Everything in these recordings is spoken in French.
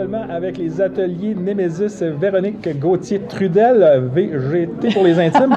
actuellement avec les ateliers Némésis Véronique Gauthier-Trudel, VGT pour les intimes.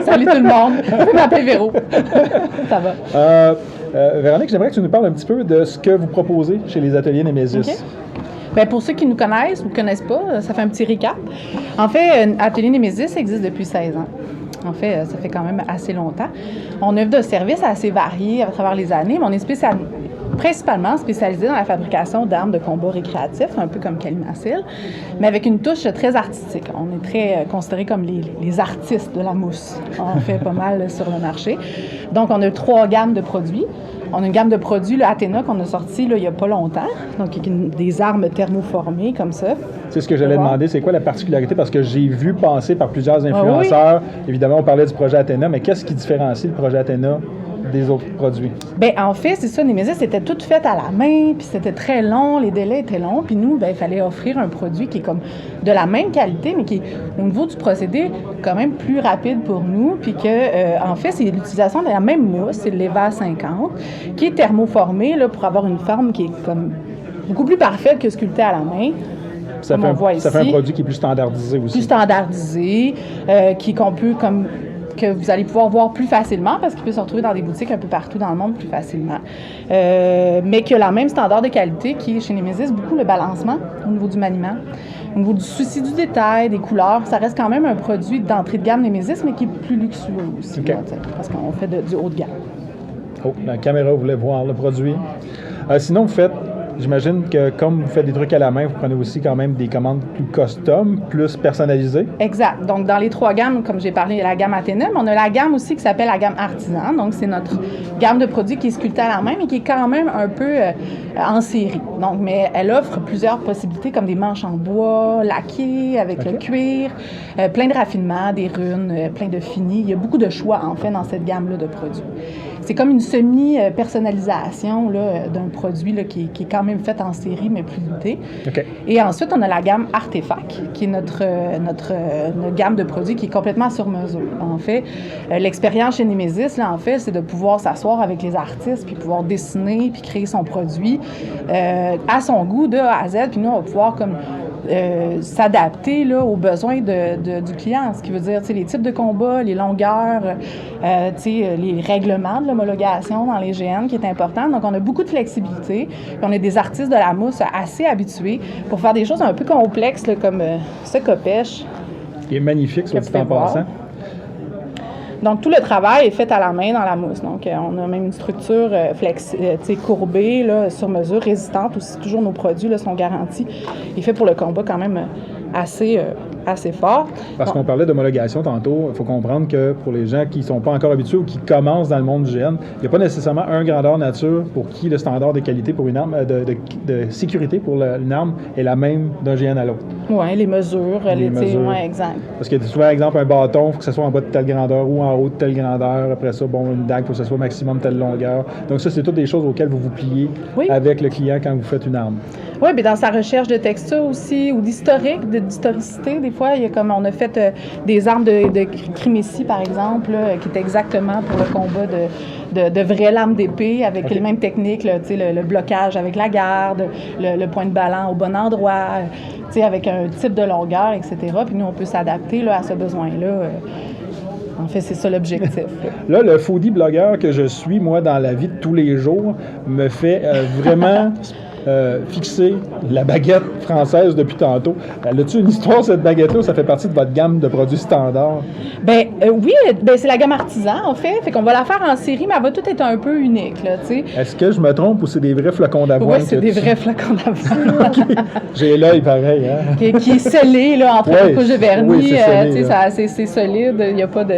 Salut tout le monde, vous m'appelez Véro. Ça va. Véronique, j'aimerais que tu nous parles un petit peu de ce que vous proposez chez les ateliers Némésis. Okay. Bien, pour ceux qui nous connaissent ou ne connaissent pas, ça fait un petit recap. En fait, Atelier Némésis existe depuis 16 ans. En fait, ça fait quand même assez longtemps. On offre de services assez variés à travers les années, mais on est principalement spécialisé dans la fabrication d'armes de combat récréatifs, un peu comme Calimacil, mais avec une touche très artistique. On est très considérés comme les artistes de la mousse. On fait pas mal sur le marché. Donc, on a 3 gammes de produits. On a une gamme de produits, le Athéna, qu'on a sorti là, il n'y a pas longtemps, donc des armes thermoformées comme ça. C'est ce que j'allais demander, c'est quoi la particularité? Parce que j'ai vu passer par plusieurs influenceurs, évidemment on parlait du projet Athéna, mais qu'est-ce qui différencie le projet Athéna des autres produits? Bien, en fait, c'est ça, Némésis, c'était tout fait à la main, puis c'était très long, les délais étaient longs, puis nous, il fallait offrir un produit qui est comme de la même qualité, mais qui est, au niveau du procédé, quand même plus rapide pour nous, puis que, en fait, c'est l'utilisation de la même mousse, c'est le Leva 50, qui est thermoformée, là, pour avoir une forme qui est comme beaucoup plus parfaite que sculptée à la main. Ça fait un produit qui est plus standardisé aussi. Plus standardisé, qu'on peut comme que vous allez pouvoir voir plus facilement parce qu'il peut se retrouver dans des boutiques un peu partout dans le monde plus facilement. Mais qui a la même standard de qualité qui est chez Némésis, beaucoup le balancement au niveau du maniement, au niveau du souci du détail, des couleurs. Ça reste quand même un produit d'entrée de gamme Némésis, mais qui est plus luxueux aussi, là, parce qu'on fait du haut de gamme. Oh, la caméra voulait voir le produit. Sinon, vous faites... J'imagine que comme vous faites des trucs à la main, vous prenez aussi quand même des commandes plus custom, plus personnalisées. Exact. Donc, dans les 3 gammes, comme j'ai parlé, il y a la gamme Athéna, mais on a la gamme aussi qui s'appelle la gamme Artisan. Donc, c'est notre gamme de produits qui est sculptée à la main, mais qui est quand même un peu en série. Donc, mais elle offre plusieurs possibilités comme des manches en bois, laquées, avec le cuir, plein de raffinements, des runes, plein de finis. Il y a beaucoup de choix, en fait, dans cette gamme-là de produits. C'est comme une semi-personnalisation là, d'un produit là, qui est quand même fait en série, mais plus limité. Et ensuite, on a la gamme Artefact, qui est notre gamme de produits qui est complètement sur mesure. En fait, l'expérience chez Némésis, là, en fait, c'est de pouvoir s'asseoir avec les artistes, puis pouvoir dessiner, puis créer son produit à son goût, de A à Z. Puis nous, on va pouvoir comme s'adapter là, aux besoins du client, ce qui veut dire les types de combat, les longueurs, les règlements de l'homologation dans les GN qui est important. Donc, on a beaucoup de flexibilité. Puis on a des artistes de la mousse assez habitués pour faire des choses un peu complexes là, comme ce copèche. Qui est magnifique, soit dit en passant. Donc, tout le travail est fait à la main dans la mousse. Donc, on a même une structure courbée, là, sur mesure, résistante aussi. Toujours nos produits là, sont garantis. Il fait pour le combat quand même assez fort. Parce qu'on parlait d'homologation tantôt, il faut comprendre que pour les gens qui ne sont pas encore habitués ou qui commencent dans le monde du GN, il n'y a pas nécessairement un grandeur nature pour qui le standard de qualité pour une arme, de sécurité pour une arme est la même d'un GN à l'autre. Oui, les mesures. Oui, exact. Parce qu'il y a souvent, exemple, un bâton, il faut que ce soit en bas de telle grandeur ou en haut de telle grandeur. Après ça, une dague, il faut que ce soit maximum telle longueur. Donc ça, c'est toutes des choses auxquelles vous vous pliez avec le client quand vous faites une arme. Oui, mais dans sa recherche de texture aussi, ou d'historicité, des fois, il y a comme on a fait des armes de Crimétie, par exemple, là, qui étaient exactement pour le combat de vraies lames d'épée, avec les mêmes techniques, là, le blocage avec la garde, le point de ballon au bon endroit, avec un type de longueur, etc. Puis nous, on peut s'adapter là, à ce besoin-là. En fait, c'est ça l'objectif. Là, le foodie blogueur que je suis, moi, dans la vie de tous les jours, me fait vraiment... fixer la baguette française depuis tantôt. As-tu une histoire, cette baguette-là, ou ça fait partie de votre gamme de produits standards? Oui, c'est la gamme Artisan, en fait. Fait qu'on va la faire en série, mais elle va tout être un peu unique, là, tu sais. Est-ce que je me trompe ou c'est des vrais flacons d'avoine? Oui, c'est des vrais flacons d'avoine. Okay. J'ai l'œil pareil, hein? Qui est scellé, là, entre une couche de vernis. Oui, c'est solide, il n'y a pas de...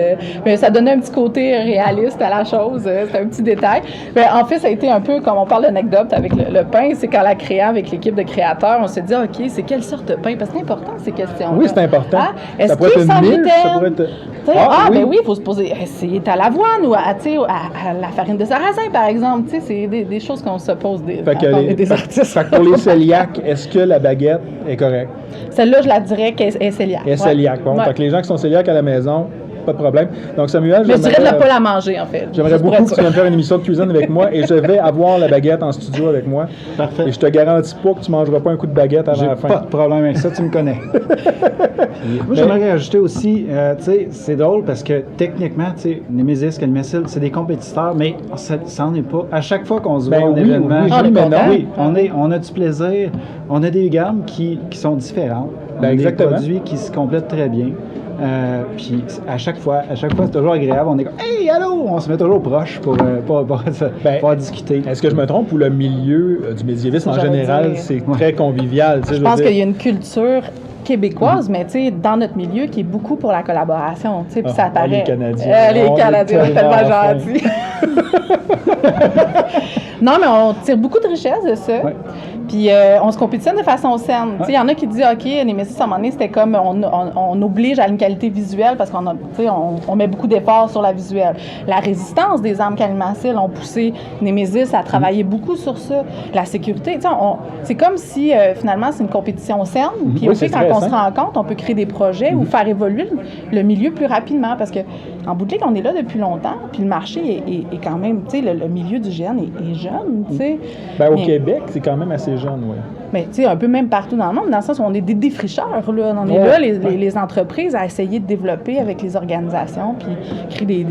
Mais ça donnait un petit côté réaliste à la chose, c'est un petit détail. Mais en fait, ça a été un peu, comme on parle d'anecdote avec le pain, c'est quand la créa avec l'équipe de créateurs, on s'est dit, OK, c'est quelle sorte de pain? Parce que c'est important, ces questions-là. Oui, c'est important. Ah, est-ce qu'il est sans gluten? Oui, il faut se poser, c'est à l'avoine ou à la farine de sarrasin, par exemple. C'est des choses qu'on se pose des artistes. Fait que pour les cœliaques, est-ce que la baguette est correcte? Celle-là, je la dirais qu'elle est cœliaque. Elle est cœliaque. Bon, fait que les gens qui sont cœliaques à la maison, pas de problème. Donc, Samuel, Mais je dirais de ne pas la manger, en fait. J'aimerais Juste pour beaucoup être que tu viennes faire une émission de cuisine avec moi et je vais avoir la baguette en studio avec moi. Parfait. Et je te garantis pas que tu mangeras pas un coup de baguette avant J'ai la fin. pas de problème avec ça, tu me connais. Moi, j'aimerais rajouter aussi, tu sais, c'est drôle parce que techniquement, tu sais, Nemesis, Calimacil, c'est des compétiteurs, mais ça n'en est pas. À chaque fois qu'on se voit en oui, événement, oui, On est mais content. non. oui, on a du plaisir. On a des gammes qui sont différentes. On a des exactement. produits qui se complètent très bien. Puis à chaque fois, c'est toujours agréable. On est comme « Hey, allô! » On se met toujours proche pour pouvoir discuter. Est-ce que je me trompe ou le milieu du médiévisme en Ça, j'allais général, dire. c'est très convivial? tu sais, Je veux pense dire. qu'il y a une culture québécoise, mais tu sais, dans notre milieu, qui est beaucoup pour la collaboration, tu sais, puis ça apparaît. Les Canadiens. Les On est Canadiens, tellement tellement gentils. Non, mais on tire beaucoup de richesse de ça. Ouais. Puis on se compétitionne de façon saine. Tu sais, il y en a qui disent, OK, Nemesis, à un moment donné, c'était comme, on oblige à une qualité visuelle parce qu'on on met beaucoup d'efforts sur la visuelle. La résistance des armes Calimacil ont poussé Nemesis à travailler beaucoup sur ça. La sécurité, tu sais, c'est comme si, finalement, c'est une compétition saine. Puis Oui, aussi, c'est quand très on se sain. rend compte, on peut créer des projets ou faire évoluer le milieu plus rapidement parce que, en bout de ligne, on est là depuis longtemps, puis le marché est quand même, tu sais, le milieu du GN est jeune, tu sais. Ben, au Mais- Québec, c'est quand même assez jeune, oui. Mais tu sais, un peu même partout dans le monde, dans le sens où on est des défricheurs, là. On est Ouais. là, les entreprises, à essayer de développer avec les organisations, puis créer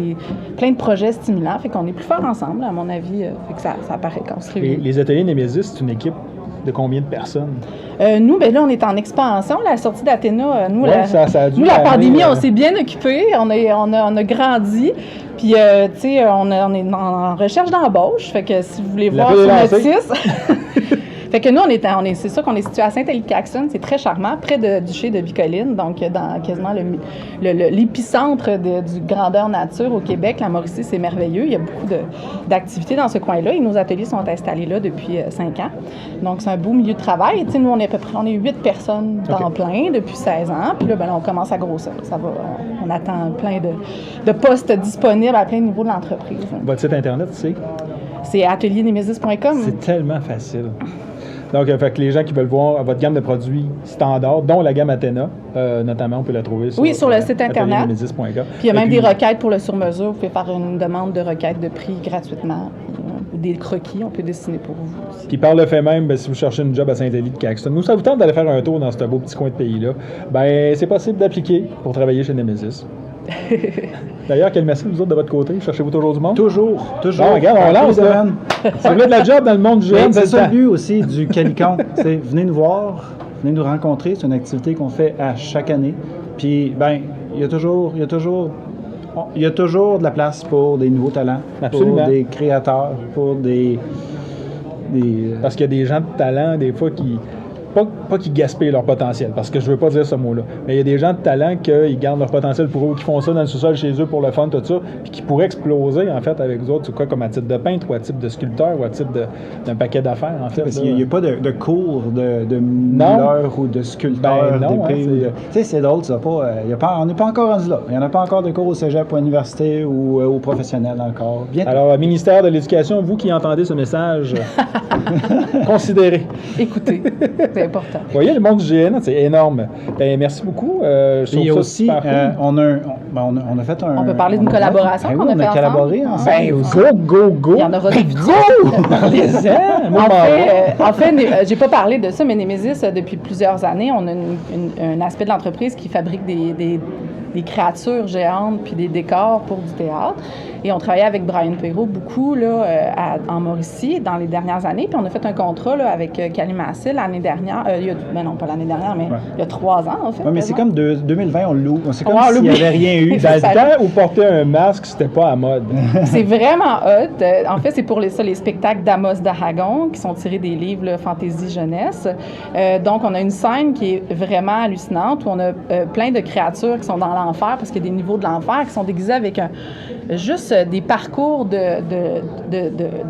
plein de projets stimulants. Fait qu'on est plus fort ensemble, à mon avis. Fait que ça apparaît quand on se Et réunit. les ateliers Nemesis, c'est une équipe de combien de personnes? Nous, ben là, on est en expansion. La sortie d'Athéna, nous, Ouais, ça a dû nous, la amener, pandémie, on s'est bien occupé. On a grandi. Puis, tu sais, on est en recherche d'embauche. Fait que si vous voulez voir L'appel sur est notre lancé. site... Fait que nous, c'est sûr qu'on est situé à Saint-Élie-Caxton, c'est très charmant, près de Duché de Bicoline, donc dans quasiment l'épicentre du grandeur nature au Québec. La Mauricie, c'est merveilleux. Il y a beaucoup d'activités dans ce coin-là et nos ateliers sont installés là depuis 5 ans. Donc, c'est un beau milieu de travail. Tu sais, nous, on est 8 personnes temps plein depuis 16 ans. Puis là, ben, on commence à grossir. Ça va, on attend plein de postes disponibles à plein de niveaux de l'entreprise. Votre site Internet, C'est ateliernemesis.com. c'est tellement facile. Donc, fait que les gens qui veulent voir votre gamme de produits standards, dont la gamme Athéna, notamment, on peut la trouver sur le site Internet. ateliernemesis.com. Puis il y a même des requêtes pour le sur-mesure. Vous pouvez faire une demande de requête de prix gratuitement. Ou des croquis, on peut dessiner pour vous aussi. Qui par le fait même, ben, si vous cherchez une job à Saint-Élie-de-Caxton, ou ça vous tente d'aller faire un tour dans ce beau petit coin de pays-là, ben c'est possible d'appliquer pour travailler chez Nemesis. D'ailleurs, quel merci vous autres de votre côté? Cherchez-vous toujours du monde? Toujours. Bon, regarde, on Dans lance, tous les là. domaines. Si vous voulez de la job dans le monde du Mais jeune, c'est c'est ça le le temps. but aussi du Calicon. C'est venez nous voir, venez nous rencontrer. C'est une activité qu'on fait à chaque année. Puis, ben, il y a toujours de la place pour des nouveaux talents, Absolument. pour des créateurs, pour des Parce qu'il y a des gens de talent, des fois, qui... Pas qui gaspillent leur potentiel, parce que je veux pas dire ce mot-là. Mais il y a des gens de talent qui gardent leur potentiel pour eux, qui font ça dans le sous-sol chez eux pour le fun, tout ça, puis qui pourraient exploser, en fait, avec vous autres, c'est quoi, comme à titre de peintre, ou à titre de sculpteur, ou à titre d'un paquet d'affaires, en fait. Parce là. qu'il n'y a pas de cours de mouleur ou de sculpteur. Ben non, d'épée, hein, ou de- Tu sais, c'est drôle, ça. On n'est pas encore rendu là. Il n'y en a pas encore de cours au cégep, ou à l'université ou au professionnel encore. Bientôt. Alors, ministère de l'Éducation, vous qui entendez ce message, considérez. Écoutez, c'est important. Vous voyez, le monde du GN, c'est énorme. Ben, merci beaucoup. Je Puis il y a trouve ça aussi, super cool. on a fait un... On peut parler d'une collaboration Ben qu'on oui, a on fait a collaboré ensemble. ensemble. Go! Il y en aura des vidéos. Parlez-en! Moi, En fait, j'ai pas parlé de ça, mais Nemesis, depuis plusieurs années, on a un aspect de l'entreprise qui fabrique des créatures géantes puis des décors pour du théâtre. Et on travaillait avec Brian Perrault beaucoup là, en Mauricie dans les dernières années. Puis on a fait un contrat là, avec Calimacil l'année dernière. Non, pas l'année dernière, mais il y a 3 ans, en fait. Ouais, mais c'est comme 2020, on loue. C'est comme Ouais, on s'il n'y l'oublie. avait rien eu. Dans le Ça- temps où porter un masque, c'était pas à mode. C'est vraiment hot. En fait, c'est pour les spectacles d'Amos Dahagon qui sont tirés des livres là, Fantasy Jeunesse. Donc, on a une scène qui est vraiment hallucinante où on a plein de créatures qui sont dans l'enfer parce qu'il y a des niveaux de l'enfer qui sont déguisés avec juste des parcours de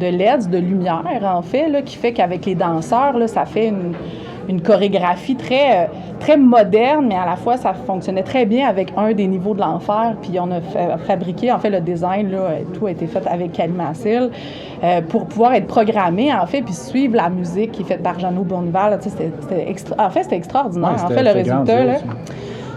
LEDs, de lumière, en fait, là, qui fait qu'avec les danseurs, là, ça fait une chorégraphie très, très moderne, mais à la fois, ça fonctionnait très bien avec un des niveaux de l'enfer. Puis on a fabriqué, en fait, le design, là, tout a été fait avec Calimacil pour pouvoir être programmé, en fait, puis suivre la musique qui est faite par Jeannot Bonneval. Là, tu sais, c'était extraordinaire. Ouais, en fait, le c'était résultat, là, grandiose.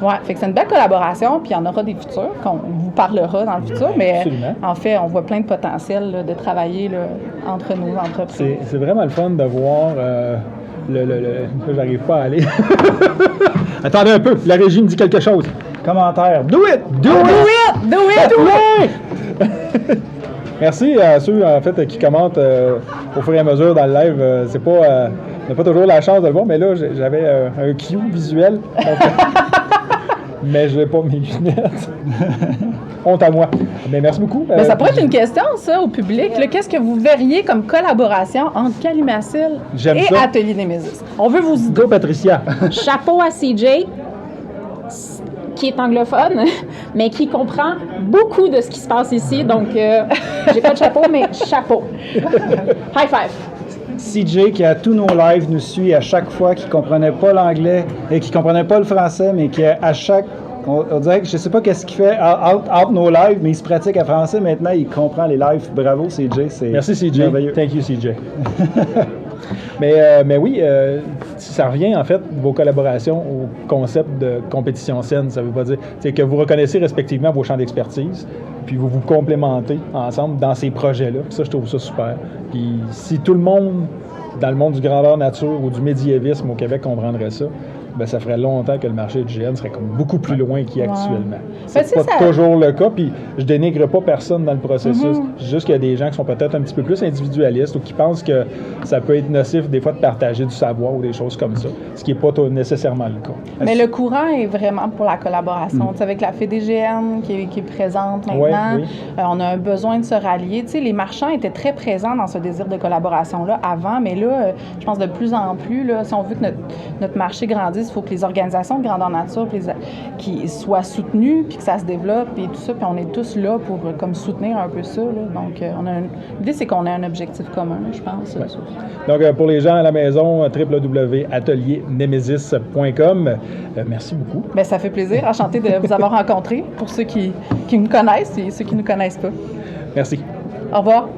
Oui, fait que c'est une belle collaboration, puis il y en aura des futurs, qu'on vous parlera dans le futur, mais Absolument. en fait, on voit plein de potentiel là, de travailler là, entre nos entreprises. C'est vraiment le fun de voir j'arrive pas à aller. Attendez un peu, la régie me dit quelque chose. Commentaire. Do it! Do it! Do it! Do it! Merci à ceux en fait qui commentent au fur et à mesure dans le live. C'est pas, on n'a pas toujours la chance de le voir, mais là j'avais un cue visuel. Donc, mais je n'ai pas mes lunettes. Honte à moi. Mais merci beaucoup. Mais ça pourrait être une question, ça, au public. là. Qu'est-ce que vous verriez comme collaboration entre Calimacil J'aime et ça. Atelier Nemesis? On veut vos idées. Go, Patricia. Chapeau à CJ, qui est anglophone, mais qui comprend beaucoup de ce qui se passe ici. Donc, j'ai pas de chapeau, mais chapeau. High five. CJ, qui à tous nos lives nous suit à chaque fois, qui comprenait pas l'anglais et qui comprenait pas le français, mais qui à chaque... On dirait que je sais pas qu'est-ce qu'il fait out nos lives, mais il se pratique à français maintenant, il comprend les lives. Bravo CJ, c'est Merci CJ. merveilleux. Thank you CJ. mais oui, ça revient en fait, vos collaborations au concept de compétition saine. Ça veut pas dire c'est que vous reconnaissez respectivement vos champs d'expertise, puis vous vous complémentez ensemble dans ces projets-là. Puis ça, je trouve ça super. Puis si tout le monde, dans le monde du grandeur nature ou du médiévisme au Québec, comprendrait ça, ben ça ferait longtemps que le marché du GN serait comme beaucoup plus loin qu'il est actuellement. C'est pas toujours le cas, puis je dénigre pas personne dans le processus. C'est juste qu'il y a des gens qui sont peut-être un petit peu plus individualistes ou qui pensent que ça peut être nocif des fois de partager du savoir ou des choses comme ça, ce qui n'est pas nécessairement le cas. Mais le courant est vraiment pour la collaboration. Tu sais, avec la FEDGN qui est présente maintenant, oui. On a un besoin de se rallier. Tu sais, les marchands étaient très présents dans ce désir de collaboration-là avant, mais là, je pense de plus en plus, là, si on veut que notre marché grandisse, il faut que les organisations de grandeur nature qui soient soutenues, puis que ça se développe, et tout ça, puis on est tous là pour comme soutenir un peu ça. Là. Donc, l'idée, c'est qu'on ait un objectif commun, je pense. Ouais. Donc, pour les gens à la maison, www.ateliernemesis.com. Merci beaucoup. Bien, ça fait plaisir. Enchanté de vous avoir rencontré, pour ceux qui nous connaissent et ceux qui ne nous connaissent pas. Merci. Au revoir.